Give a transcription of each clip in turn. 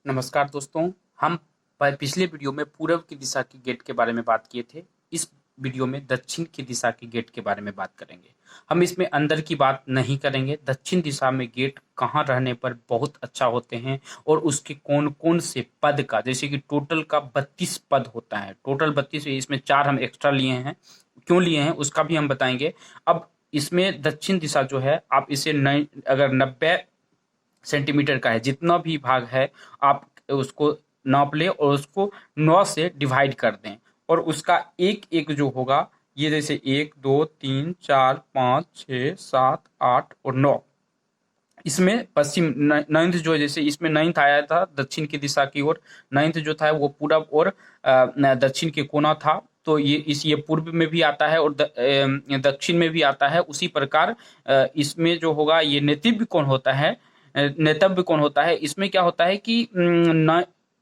नमस्कार दोस्तों। हम पिछले वीडियो में पूर्व की दिशा के गेट के बारे में बात किए थे। इस वीडियो में दक्षिण की दिशा के गेट के बारे में बात करेंगे। हम इसमें अंदर की बात नहीं करेंगे। दक्षिण दिशा में गेट कहाँ रहने पर बहुत अच्छा होते हैं और उसके कौन कौन से पद का, जैसे कि टोटल का 32 पद होता है। टोटल 32, इसमें 4 हम एक्स्ट्रा लिए हैं। क्यों लिए हैं उसका भी हम बताएंगे। अब इसमें दक्षिण दिशा जो है, आप इसे अगर 90 सेंटीमीटर का है, जितना भी भाग है आप उसको नाप लें और उसको 9 से डिवाइड कर दें। और उसका एक एक जो होगा, ये जैसे 1 2 3 4 5 6 7 8 और 9, इसमें पश्चिम नाइन्थ जो है, जैसे इसमें नाइन्थ आया था दक्षिण की दिशा की ओर। नाइन्थ जो था वो पूरब और दक्षिण के कोना था। तो ये पूर्व में भी आता है और दक्षिण में भी आता है। उसी प्रकार इसमें जो होगा, ये नेतृत्व कौन होता है, नेतव्य कौन होता है। इसमें क्या होता है कि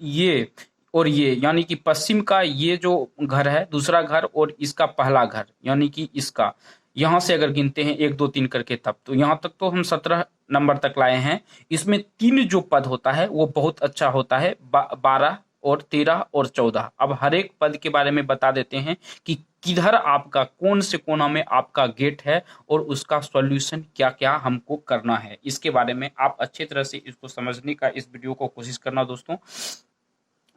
ये और ये, यानी कि पश्चिम का ये जो घर है, दूसरा घर, और इसका पहला घर, यानी कि इसका, यहाँ से अगर गिनते हैं 1 2 3 करके, तब तो यहाँ तक तो हम 17 नंबर तक लाए हैं। इसमें 3 जो पद होता है वो बहुत अच्छा होता है, 12 और 13 और 14। अब हर एक पद के बारे में बता देते हैं कि किधर आपका, कौन से कोना में आपका गेट है और उसका सॉल्यूशन क्या क्या हमको करना है। इसके बारे में आप अच्छी तरह से इसको समझने का इस वीडियो को कोशिश करना दोस्तों।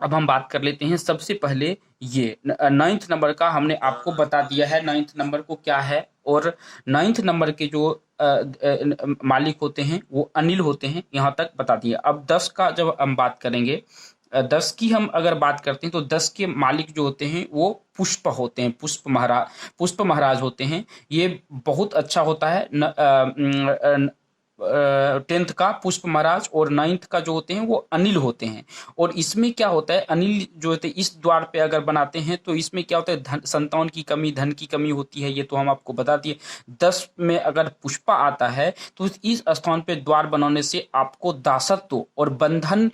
अब हम बात कर लेते हैं। सबसे पहले ये 9th नंबर का हमने आपको बता दिया है, 9th नंबर को क्या है। और 9th नंबर के जो मालिक होते हैं वो अनिल होते हैं, यहाँ तक बता दिया। अब 10 का जब हम बात करेंगे, 10 की हम अगर बात करते हैं तो 10 के मालिक जो होते हैं वो पुष्प होते हैं, पुष्प महाराज होते हैं। ये बहुत अच्छा होता है। 10th का पुष्प महाराज और 9th का जो होते हैं वो अनिल होते हैं। और इसमें क्या होता है, अनिल जो होते हैं इस द्वार पे अगर बनाते हैं तो इसमें क्या होता है, धन, संतान की कमी, धन की कमी होती है। ये तो हम आपको बता दिए। 10 में अगर पुष्पा आता है तो इस स्थान पे द्वार बनाने से आपको दासत्व और बंधन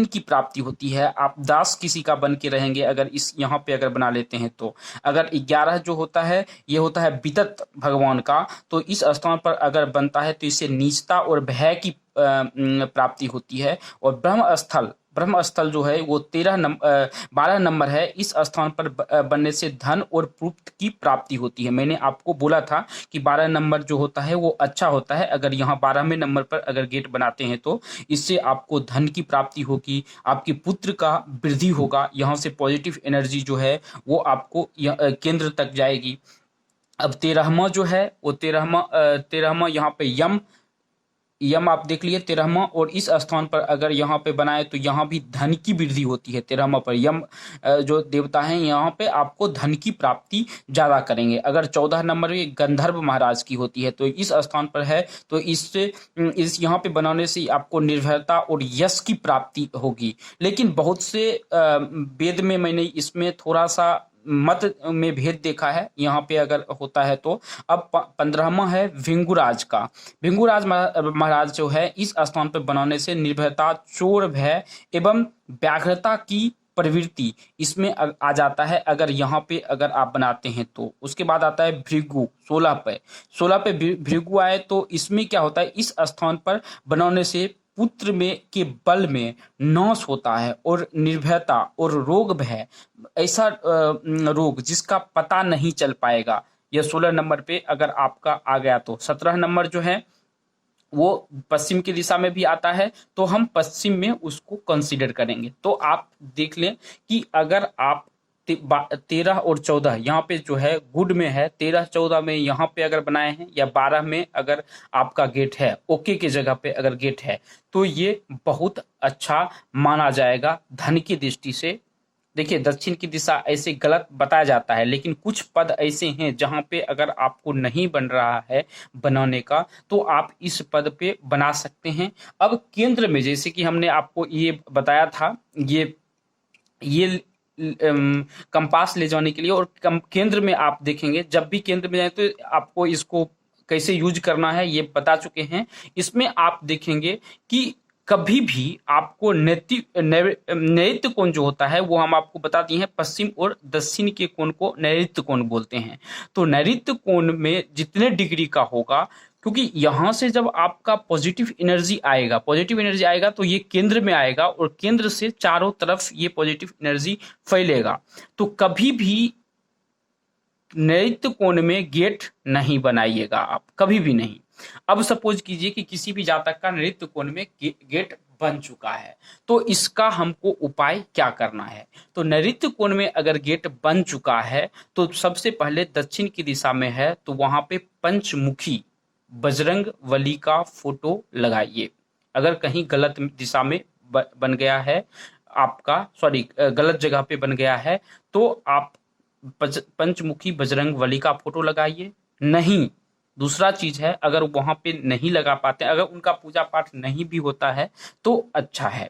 की प्राप्ति होती है। आप दास किसी का बन के रहेंगे अगर इस यहाँ पे अगर बना लेते हैं तो। अगर 11 जो होता है ये होता है विदत भगवान का, तो इस स्थान पर अगर बनता है तो इससे नीचता और भय की प्राप्ति होती है। और ब्रह्म स्थल जो है वो 12 नंबर है। इस स्थान पर बनने से धन और पुत्र की प्राप्ति होती है। मैंने आपको बोला था कि 12 नंबर जो होता है वो अच्छा होता है। अगर यहाँ 12वें नंबर पर अगर गेट बनाते हैं तो इससे आपको धन की प्राप्ति होगी, आपके पुत्र का वृद्धि होगा। यहाँ से पॉजिटिव एनर्जी जो है वो आपको केंद्र तक जाएगी। अब 13वां जो है वो 13वां यहाँ पे यम आप देख लिए 13वां। और इस स्थान पर अगर यहाँ पे बनाए तो यहाँ भी धन की वृद्धि होती है। 13वां पर यम जो देवता हैं यहाँ पे आपको धन की प्राप्ति ज्यादा करेंगे। अगर 14 नंबर में गंधर्व महाराज की होती है तो इस स्थान पर है तो इससे इस यहाँ पे बनाने से आपको निर्भरता और यश की प्राप्ति होगी। लेकिन बहुत से वेद में मैंने इसमें थोड़ा सा मत में भेद देखा है, यहाँ पे अगर होता है तो। अब 15वां है भिंगुराज का। भिंगुराज महाराज जो है इस स्थान पर बनाने से निर्भयता, चोर भय एवं व्याघ्रता की प्रवृत्ति इसमें आ जाता है अगर यहाँ पे अगर आप बनाते हैं तो। उसके बाद आता है भृगु। 16 पे भृगु आए तो इसमें क्या होता है, इस स्थान पर बनाने से पुत्र में के बल में नाश होता है और निर्भयता और रोग भय, ऐसा रोग जिसका पता नहीं चल पाएगा। यह 16 नंबर पे अगर आपका आ गया तो 17 नंबर जो है वो पश्चिम की दिशा में भी आता है तो हम पश्चिम में उसको कंसीडर करेंगे। तो आप देख लें कि अगर आप 13 और 14 यहाँ पे जो है गुड में है, 13 14 में यहाँ पे अगर बनाए हैं, या 12 में अगर आपका गेट है, ओके की जगह पे अगर गेट है, तो ये बहुत अच्छा माना जाएगा धन की दृष्टि से। देखिए दक्षिण की दिशा ऐसे गलत बताया जाता है, लेकिन कुछ पद ऐसे हैं जहां पे अगर आपको नहीं बन रहा है बनाने का तो आप इस पद पे बना सकते हैं। अब केंद्र में, जैसे कि हमने आपको ये बताया था, ये कंपास ले जाने के लिए, और केंद्र में आप देखेंगे जब भी केंद्र में जाए तो आपको इसको कैसे यूज करना है ये बता चुके हैं। इसमें आप देखेंगे कि कभी भी आपको नैऋत्य कोण जो होता है वो हम आपको बता दिए हैं, पश्चिम और दक्षिण के कोण को नैऋत्य कोण बोलते हैं। तो नैऋत्य कोण में जितने डिग्री का होगा क्योंकि यहाँ से जब आपका पॉजिटिव एनर्जी आएगा तो ये केंद्र में आएगा और केंद्र से चारों तरफ ये पॉजिटिव एनर्जी फैलेगा। तो कभी भी नैऋत्य कोण में गेट नहीं बनाइएगा आप, कभी भी नहीं। अब सपोज कीजिए कि किसी भी जातक का नैऋत्य कोण में गेट बन चुका है, तो इसका हमको उपाय क्या करना है। तो नैऋत्य कोण में अगर गेट बन चुका है तो सबसे पहले दक्षिण की दिशा में है तो वहां पे पंचमुखी बजरंग बली का फोटो लगाइए। अगर कहीं गलत दिशा में बन गया है आपका, सॉरी गलत जगह पे बन गया है, तो आप पंचमुखी बजरंग बली का फोटो लगाइए। नहीं, दूसरा चीज है, अगर वहां पे नहीं लगा पाते, अगर उनका पूजा पाठ नहीं भी होता है तो अच्छा है,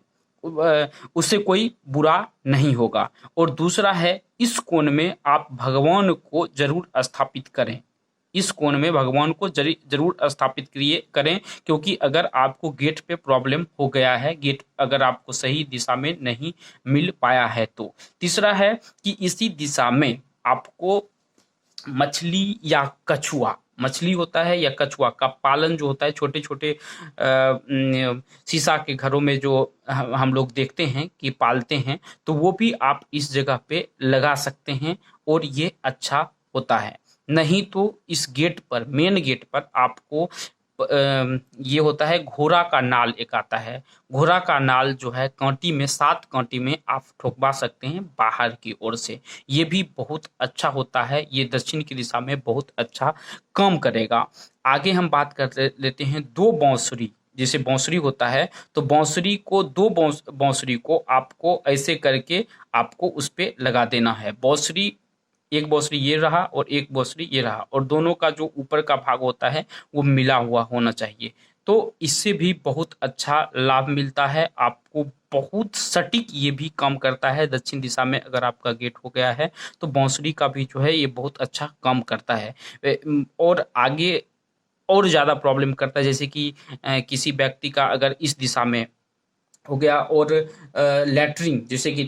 उससे कोई बुरा नहीं होगा। और दूसरा है, इस कोण में आप भगवान को जरूर स्थापित करें, इस कोण में भगवान को जरूर स्थापित करें, क्योंकि अगर आपको गेट पे प्रॉब्लम हो गया है, गेट अगर आपको सही दिशा में नहीं मिल पाया है तो। तीसरा है कि इसी दिशा में आपको मछली या कछुआ, मछली होता है या कछुआ का पालन जो होता है, छोटे छोटे शीशा के घरों में जो हम लोग देखते हैं कि पालते हैं, तो वो भी आप इस जगह पे लगा सकते हैं और ये अच्छा होता है। नहीं तो इस गेट पर, मेन गेट पर आपको ये होता है घोड़ा का नाल, एक आता है घोड़ा का नाल, जो है कांटी में 7 कांटी में आप ठोकवा सकते हैं बाहर की ओर से, ये भी बहुत अच्छा होता है, ये दक्षिण की दिशा में बहुत अच्छा काम करेगा। आगे हम बात कर लेते हैं 2 बांसुरी, जैसे बांसुरी होता है तो बांसुरी को, 2 बांसुरी को आपको ऐसे करके आपको उस पे लगा देना है। बांसुरी, एक बांसुरी ये रहा और एक बांसुरी ये रहा, और दोनों का जो ऊपर का भाग होता है वो मिला हुआ होना चाहिए। तो इससे भी बहुत अच्छा लाभ मिलता है आपको, बहुत सटीक ये भी काम करता है। दक्षिण दिशा में अगर आपका गेट हो गया है तो बांसुरी का भी जो है ये बहुत अच्छा काम करता है। और आगे और ज़्यादा प्रॉब्लम करता है, जैसे कि किसी व्यक्ति का अगर इस दिशा में हो गया, और लैटरिन, जैसे कि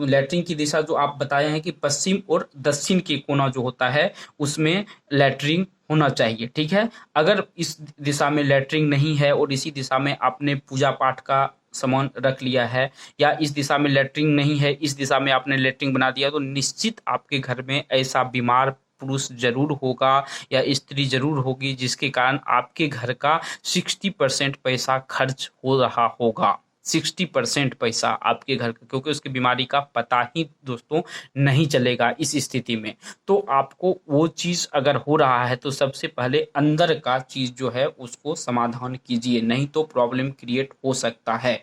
लैटरिन की दिशा जो आप बताए हैं कि पश्चिम और दक्षिण के कोना जो होता है उसमें लैटरिन होना चाहिए, ठीक है। अगर इस दिशा में लैटरिन नहीं है और इसी दिशा में आपने पूजा पाठ का सामान रख लिया है, या इस दिशा में लैटरिन नहीं है, इस दिशा में आपने लैटरिन बना दिया, तो निश्चित आपके घर में ऐसा बीमार पुरुष जरूर होगा या स्त्री जरूर होगी, जिसके कारण आपके घर का 60% पैसा खर्च हो रहा होगा। 60% पैसा आपके घर का, क्योंकि उसकी बीमारी का पता ही दोस्तों नहीं चलेगा इस स्थिति में। तो आपको वो चीज अगर हो रहा है तो सबसे पहले अंदर का चीज जो है उसको समाधान कीजिए, नहीं तो प्रॉब्लम क्रिएट हो सकता है।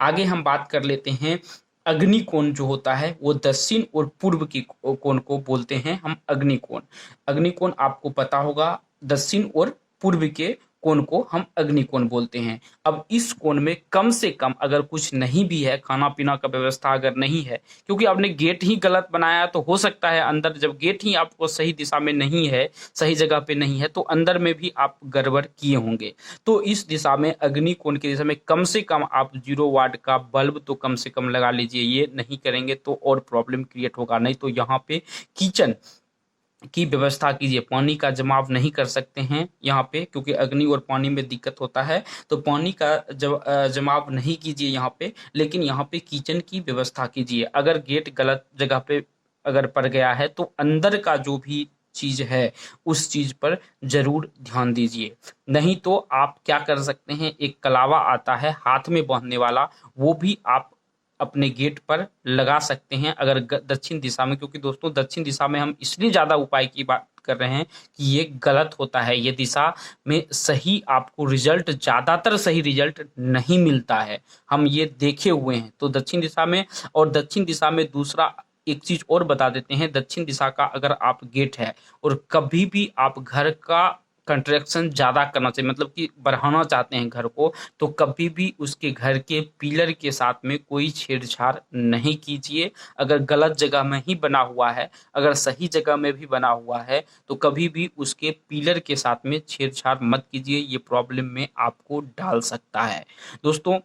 आगे हम बात कर लेते हैं, अग्निकोण जो होता है वो दक्षिण और पूर्व की कोण को बोलते हैं हम अग्निकोण। अग्निकोण आपको पता होगा, दक्षिण और पूर्व के कोण को हम अग्निकोण बोलते हैं। अब इस कोण में कम से कम अगर कुछ नहीं भी है, खाना पीना का व्यवस्था अगर नहीं है, क्योंकि आपने गेट ही गलत बनाया, तो हो सकता है अंदर जब गेट ही आपको सही दिशा में नहीं है, सही जगह पे नहीं है, तो अंदर में भी आप गड़बड़ किए होंगे। तो इस दिशा में, अग्निकोण की दिशा में कम से कम आप 0 वाट का बल्ब तो कम से कम लगा लीजिए। ये नहीं करेंगे तो और प्रॉब्लम क्रिएट होगा। नहीं तो यहाँ पे किचन की व्यवस्था कीजिए, पानी का जमाव नहीं कर सकते हैं यहाँ पे, क्योंकि अग्नि और पानी में दिक्कत होता है, तो पानी का जमाव नहीं कीजिए यहाँ पे, लेकिन यहाँ पे किचन की व्यवस्था कीजिए। अगर गेट गलत जगह पे अगर पड़ गया है तो अंदर का जो भी चीज है उस चीज पर जरूर ध्यान दीजिए। नहीं तो आप क्या कर सकते हैं, एक कलावा आता है हाथ में बांधने वाला, वो भी आप अपने गेट पर लगा सकते हैं अगर दक्षिण दिशा में, क्योंकि दोस्तों दक्षिण दिशा में हम इसलिए ज़्यादा उपाय की बात कर रहे हैं कि ये गलत होता है, ये दिशा में सही आपको रिजल्ट, ज़्यादातर सही रिजल्ट नहीं मिलता है, हम ये देखे हुए हैं। तो दक्षिण दिशा में, और दक्षिण दिशा में दूसरा एक चीज और बता देते हैं, दक्षिण दिशा का अगर आप गेट है और कभी भी आप घर का कंस्ट्रक्शन ज़्यादा करना चाहिए, मतलब कि बढ़ाना चाहते हैं घर को, तो कभी भी उसके घर के पिलर के साथ में कोई छेड़छाड़ नहीं कीजिए। अगर गलत जगह में ही बना हुआ है, अगर सही जगह में भी बना हुआ है, तो कभी भी उसके पिलर के साथ में छेड़छाड़ मत कीजिए, ये प्रॉब्लम में आपको डाल सकता है। दोस्तों,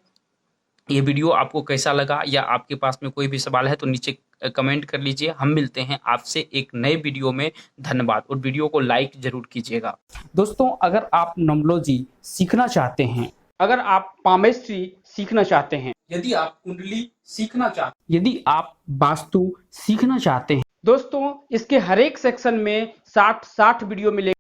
ये वीडियो आपको कैसा लगा, या आपके पास में कोई भी सवाल है तो नीचे कमेंट कर लीजिए। हम मिलते हैं आपसे एक नए वीडियो में। धन्यवाद, और वीडियो को लाइक जरूर कीजिएगा। दोस्तों, अगर आप न्यूमरोलॉजी सीखना चाहते हैं, अगर आप पामेस्ट्री सीखना चाहते हैं, यदि आप कुंडली सीखना चाहते हैं, यदि आप वास्तु सीखना चाहते हैं, दोस्तों इसके हर एक सेक्शन में 60 वीडियो मिलेंगे।